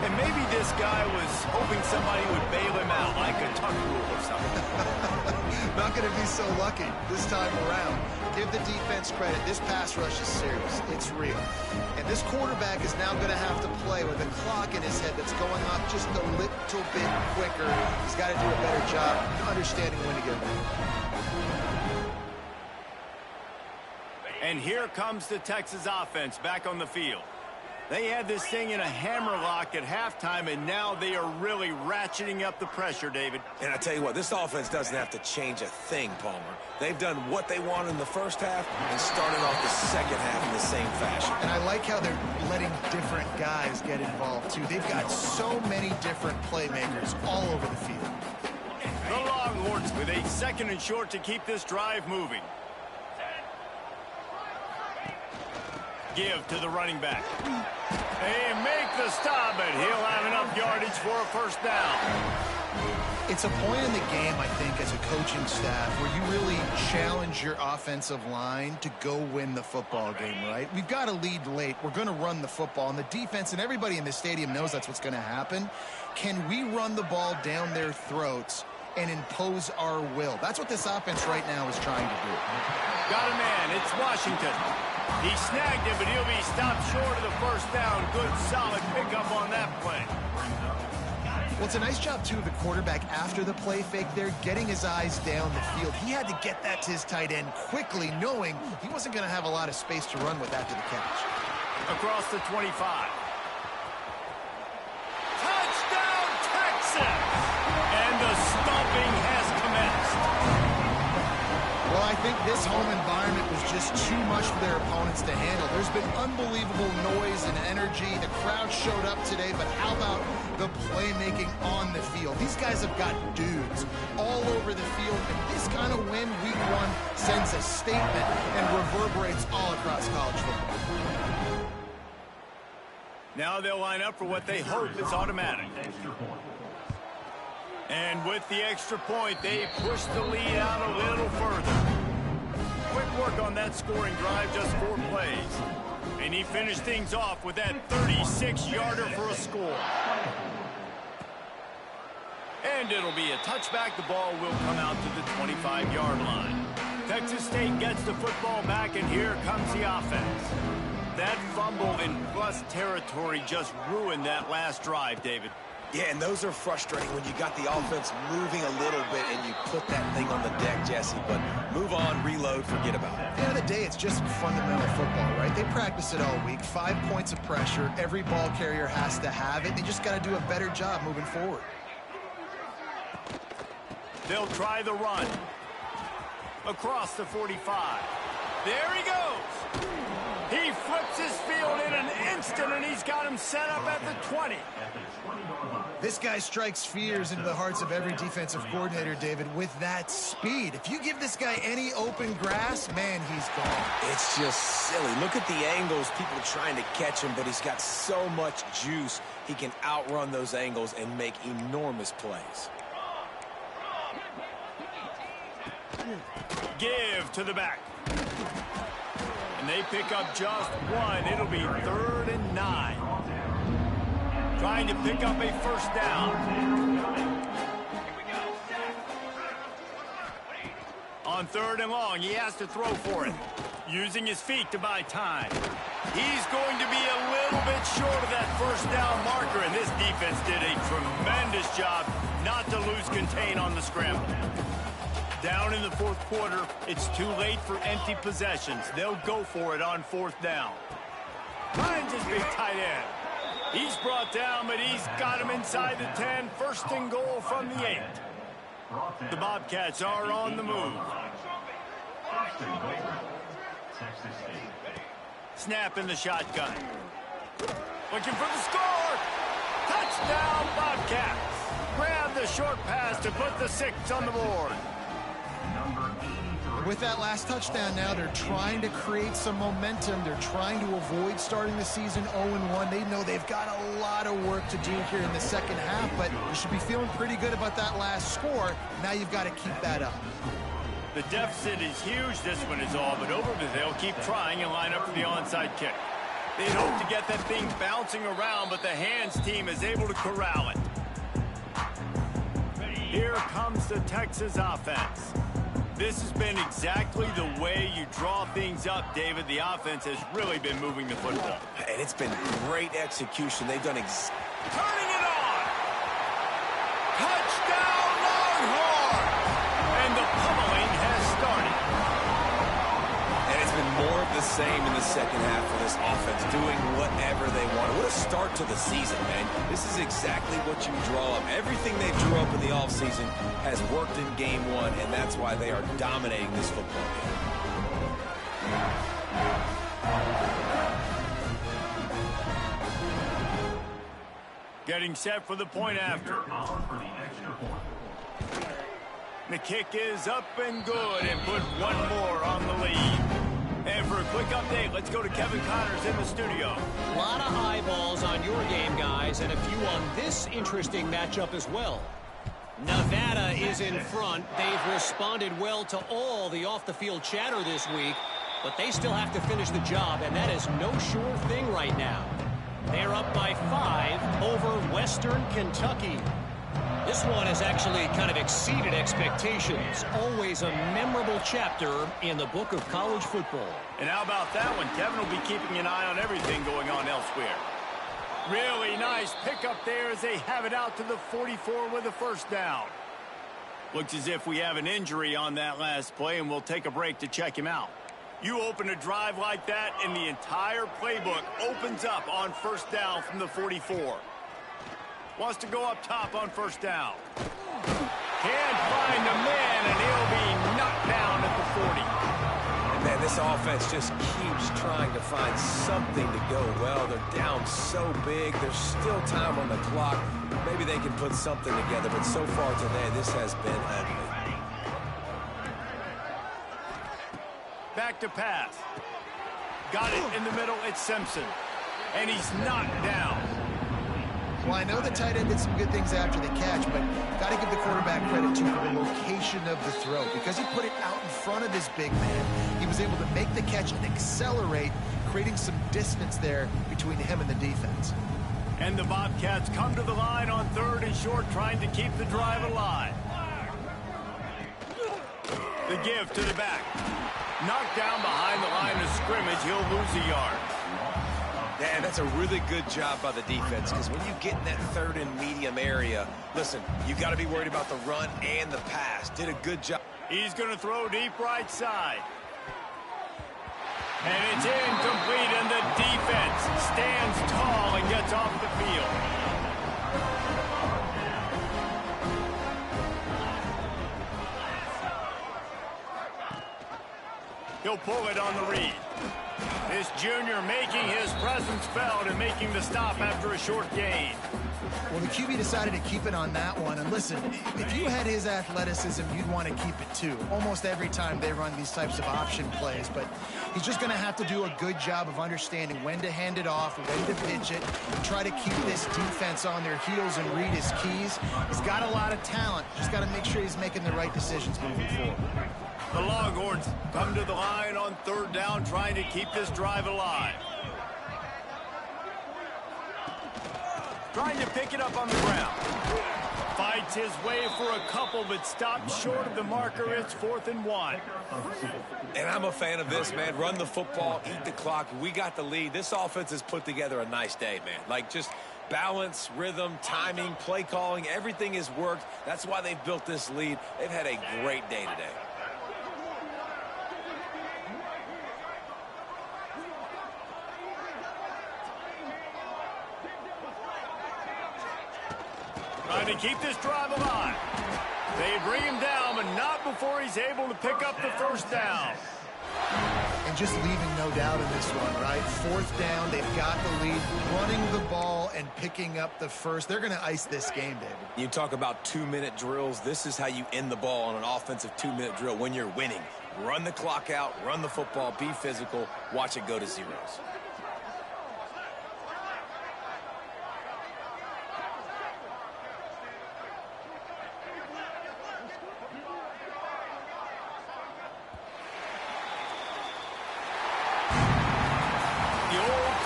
And maybe this guy was hoping somebody would bail him out, like a tuck rule or something. Not going to be so lucky this time around. Give the defense credit. This pass rush is serious. It's real. And this quarterback is now going to have to play with a clock in his head that's going up just a little bit quicker. He's got to do a better job understanding when to get back. And here comes the Texas offense back on the field. They had this thing in a hammerlock at halftime, and now they are really ratcheting up the pressure, David. And I tell you what, this offense doesn't have to change a thing, Palmer. They've done what they wanted in the first half and started off the second half in the same fashion. And I like how they're letting different guys get involved, too. They've got so many different playmakers all over the field. The Longhorns with a 2nd and short to keep this drive moving. Give to the running back. They make the stop, but he'll have enough yardage for a first down. It's a point in the game, I think, as a coaching staff where you really challenge your offensive line to go win the football game, right? We've got to lead late. We're going to run the football, and the defense and everybody in the stadium knows that's what's going to happen. Can we run the ball down their throats and impose our will? That's what this offense right now is trying to do. Got a man. It's Washington. He snagged him, but he'll be stopped short of the first down. Good, solid pickup on that play. Well, it's a nice job, too, of the quarterback after the play fake there, getting his eyes down the field. He had to get that to his tight end quickly, knowing he wasn't going to have a lot of space to run with after the catch. Across the 25. Touchdown, Texas! And the stomping has commenced. Well, I think this home environment was just too much for their opponents to handle. There's been unbelievable noise and energy. The crowd showed up today, but how about the playmaking on the field? These guys have got dudes all over the field, and this kind of win week 1 sends a statement and reverberates all across college football. Now they'll line up for what they hope is automatic. And with the extra point, they push the lead out a little further. Quick work on that scoring drive, just 4 plays. And he finished things off with that 36-yarder for a score. And it'll be a touchback. The ball will come out to the 25-yard line. Texas State gets the football back, and here comes the offense. That fumble in plus territory just ruined that last drive, David. Yeah, and those are frustrating when you got the offense moving a little bit and you put that thing on the deck, Jesse. But move on, reload, forget about it. At the end of the day, it's just fundamental football, right? They practice it all week. 5 points of pressure. Every ball carrier has to have it. They just got to do a better job moving forward. They'll try the run. Across the 45. There he goes. He flips his field in an instant, and he's got him set up at the 20. This guy strikes fears into the hearts of every defensive coordinator, David, with that speed. If you give this guy any open grass, man, he's gone. It's just silly. Look at the angles, people trying to catch him, but he's got so much juice. He can outrun those angles and make enormous plays. Give to the back. And they pick up just 1. It'll be 3rd and 9. Trying to pick up a first down. On 3rd and long, he has to throw for it. Using his feet to buy time. He's going to be a little bit short of that first down marker, and this defense did a tremendous job not to lose contain on the scramble. Down in the fourth quarter, it's too late for empty possessions. They'll go for it on fourth down. Finds his big tight end. He's brought down, but he's got him inside the 10. First and goal from the 8. The Bobcats are on the move. Snap in the shotgun. Looking for the score. Touchdown, Bobcats. Grab the short pass to put the 6 on the board. With that last touchdown now, they're trying to create some momentum. They're trying to avoid starting the season 0-1. They know they've got a lot of work to do here in the second half, but you should be feeling pretty good about that last score. Now you've got to keep that up. The deficit is huge. This one is all but over, but they'll keep trying and line up for the onside kick. They'd hope to get that thing bouncing around, but the hands team is able to corral it. Here comes the Texas offense. This has been exactly the way you draw things up, David. The offense has really been moving the football. And it's been great execution. They've done turning it on! Touchdown, Longhorns! And the pummeling has started. And it's been more of the same in the second half for this offense, doing whatever they want. What a start to the season, man. This is exactly what you draw up. Everything they drew up in the offseason has worked in game one, and that's why they are dominating this football game. Getting set for the point after. The kick is up and good, and put one more on the lead. And for a quick update, let's go to Kevin Connors in the studio. A lot of eyeballs on your game, guys, and a few on this interesting matchup as well. Nevada is in front. They've responded well to all the off-the-field chatter this week, but they still have to finish the job, and that is no sure thing right now. They're up by 5 over Western Kentucky. This one has actually kind of exceeded expectations. Always a memorable chapter in the book of college football. And how about that one? Kevin will be keeping an eye on everything going on elsewhere. Really nice pickup there as they have it out to the 44 with a first down. Looks as if we have an injury on that last play, and we'll take a break to check him out. You open a drive like that, and the entire playbook opens up on first down from the 44. Wants to go up top on first down. Can't find the man, and he'll be knocked down at the 40. And man, this offense just keeps trying to find something to go well. They're down so big. There's still time on the clock. Maybe they can put something together, but so far today, this has been ugly. Back to pass. Got it in the middle. It's Simpson. And he's knocked down. Well, I know the tight end did some good things after the catch, but got to give the quarterback credit, too, for the location of the throw. Because he put it out in front of his big man, he was able to make the catch and accelerate, creating some distance there between him and the defense. And the Bobcats come to the line on 3rd and short, trying to keep the drive alive. The give to the back. Knocked down behind the line of scrimmage. He'll lose a yard. Man, that's a really good job by the defense, because when you get in that 3rd and medium area, listen, you got to be worried about the run and the pass. Did a good job. He's going to throw deep right side. And it's incomplete, and the defense stands tall and gets off the field. He'll pull it on the read. This junior making his presence felt and making the stop after a short gain. Well, the QB decided to keep it on that one. And listen, if you had his athleticism, you'd want to keep it too. Almost every time they run these types of option plays. But he's just going to have to do a good job of understanding when to hand it off, when to pitch it, and try to keep this defense on their heels and read his keys. He's got a lot of talent. Just got to make sure he's making the right decisions moving forward. The Longhorns come to the line on 3rd down, trying to keep this drive alive. Trying to pick it up on the ground. Fights his way for a couple, but stops short of the marker. It's 4th and 1. And I'm a fan of this, man. Run the football, eat the clock. We got the lead. This offense has put together a nice day, man. Like, just Balance, rhythm, timing, play calling, everything has worked. That's why they've built this lead. They've had a great day today. Trying to keep this drive alive. They bring him down, but not before he's able to pick up the first down. And just leaving no doubt in this one, right? Fourth down, they've got the lead, running the ball and picking up the first. They're going to ice this game, David. You talk about 2-minute drills. This is how you end the ball on an offensive 2-minute drill when you're winning. Run the clock out, run the football, be physical, watch it go to zeros.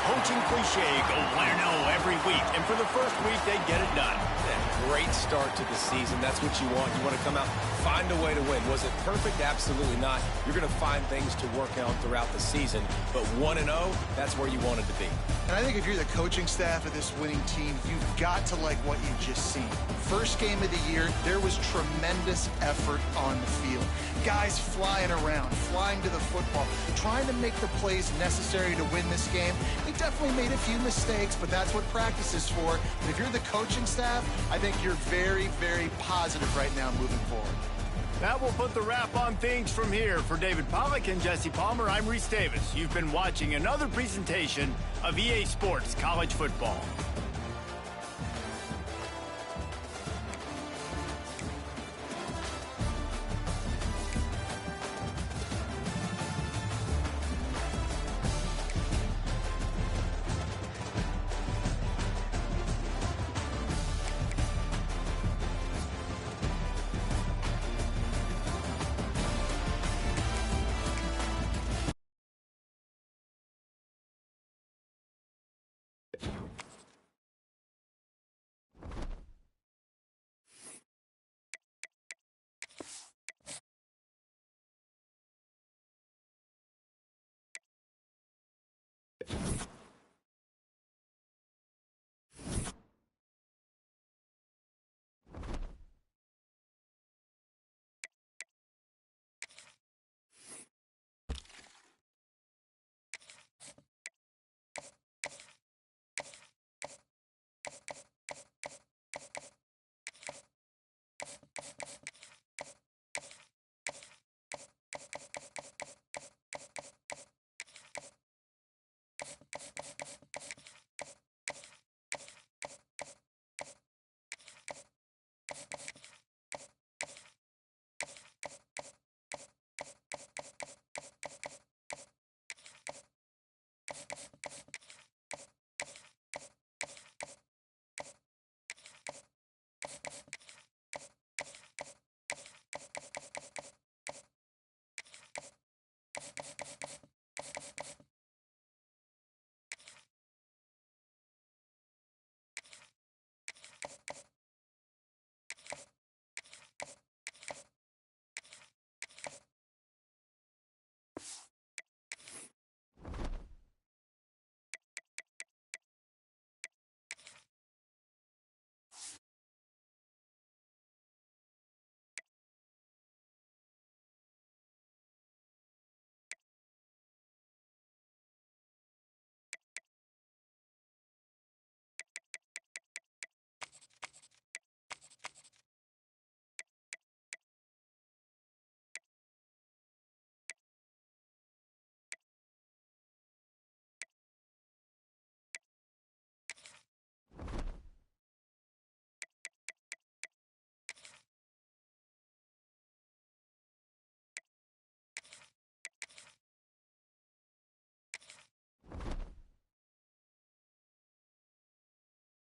Coaching cliche, go 1-0 every week. And for the first week, they get it done. Great start to the season. That's what you want. You want to come out, find a way to win. Was it perfect? Absolutely not. You're going to find things to work on throughout the season. But 1-0, that's where you want it to be. And I think if you're the coaching staff of this winning team, you've got to like what you've just seen. First game of the year, there was tremendous effort on the field. Guys flying around, flying to the football, trying to make the plays necessary to win this game. They definitely made a few mistakes, but that's what practice is for. And if you're the coaching staff, I think you're very, very positive right now moving forward. That will put the wrap on things from here. For David Pollack and Jesse Palmer, I'm Reese Davis. You've been watching another presentation of EA Sports College Football.